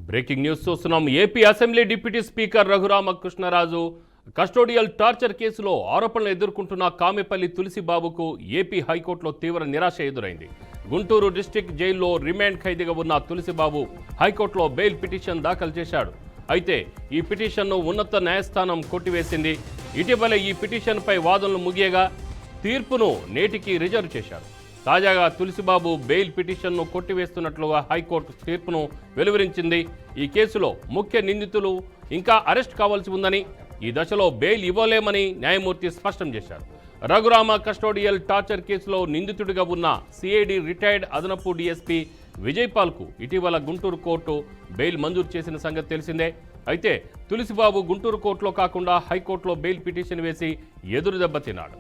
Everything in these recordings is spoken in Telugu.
బ్రేకింగ్ న్యూస్ చూస్తున్నాం. AP assembly deputy speaker Raghuramakrishnaraju custodial torture కేసులో ఆరోపణలు ఎదుర్కొంటున్న కామెపల్లి తులసిబాబుకు ఏపీ హైకోర్టులో తీవ్ర నిరాశ ఎదురైంది. గుంటూరు డిస్టిక్ జైల్లో రిమాండ్ ఖైదీగా ఉన్న తులసిబాబు హైకోర్టులో బెయిల్ పిటిషన్ దాఖలు చేశాడు. అయితే ఈ పిటిషన్ను ఉన్నత న్యాయస్థానం కొట్టివేసింది. ఇటీవల ఈ పిటిషన్పై వాదనలు ముగియగా తీర్పును నేటికి రిజర్వ్ చేశారు. తాజాగా తులసిబాబు బెయిల్ పిటిషన్ను కొట్టివేస్తున్నట్లుగా హైకోర్టు తీర్పును వెలువరించింది. ఈ కేసులో ముఖ్య నిందితులు ఇంకా అరెస్ట్ కావాల్సి ఉందని, ఈ దశలో బెయిల్ ఇవ్వలేమని న్యాయమూర్తి స్పష్టం చేశారు. రఘురామ కస్టోడియల్ టార్చర్ కేసులో నిందితుడిగా ఉన్న సిఐడి రిటైర్డ్ అదనపు డీఎస్పీ విజయపాల్కు ఇటీవల గుంటూరు కోర్టు బెయిల్ మంజూరు చేసిన సంగతి తెలిసిందే. అయితే తులసిబాబు గుంటూరు కోర్టులో కాకుండా హైకోర్టులో బెయిల్ పిటిషన్ వేసి ఎదురు దెబ్బతిన్నాడు.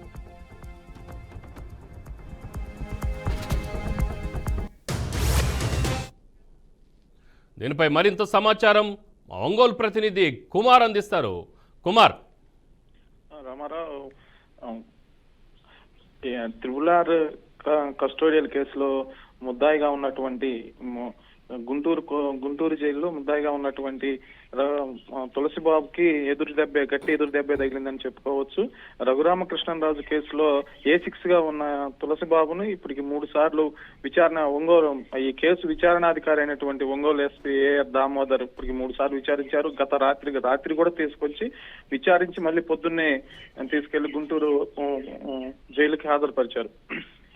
దీనిపై మరింత సమాచారం మా ఒంగోలు ప్రతినిధి కుమార్ అందిస్తారు. కుమార్. రామారావు, త్రిపుల్ కస్టోడియల్ కేసులో ముద్దాయిగా ఉన్నటువంటి గుంటూరు జైల్లో ముద్దాయిగా ఉన్నటువంటి తులసిబాబుకి గట్టి ఎదురు దెబ్బే తగిలిందని చెప్పుకోవచ్చు. రఘురామకృష్ణరాజు కేసులో A6 గా ఉన్న తులసిబాబును ఇప్పటికి 3 సార్లు ఒంగోలు ఈ కేసు విచారణాధికారి అయినటువంటి ఒంగోలు ఎస్పీ ఏఆర్ దామోదర్ ఇప్పటికి 3 సార్లు విచారించారు. గత రాత్రి కూడా తీసుకొచ్చి విచారించి మళ్ళీ పొద్దున్నే తీసుకెళ్లి గుంటూరు జైలుకి హాజరుపరిచారు.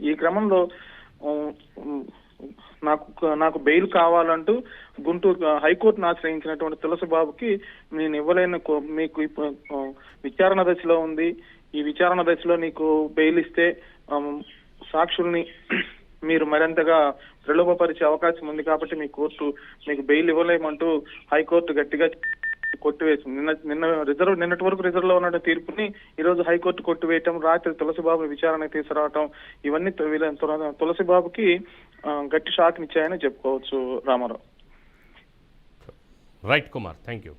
ఈ క్రమంలో నాకు బెయిల్ కావాలంటూ గుంటూరు హైకోర్టును ఆశ్రయించినటువంటి తులసిబాబుకి నేను ఇవ్వలేని, మీకు విచారణ దశలో ఉంది, ఈ విచారణ దశలో నీకు బెయిల్ ఇస్తే సాక్షుల్ని మీరు మరింతగా ప్రలోభపరిచే అవకాశం ఉంది కాబట్టి మీకు బెయిల్ ఇవ్వలేమంటూ హైకోర్టు గట్టిగా కొట్టివేసింది. నిన్నటి వరకు రిజర్వ్ లో ఉన్న తీర్పుని ఈ రోజు హైకోర్టు కొట్టివేయటం, రాత్రి తులసిబాబు విచారణ తీసుకురావటం, ఇవన్నీ తులసిబాబుకి గట్టి షాక్ ఇచ్చాయని చెప్పుకోవచ్చు. Ramarao. Right Kumar, thank you.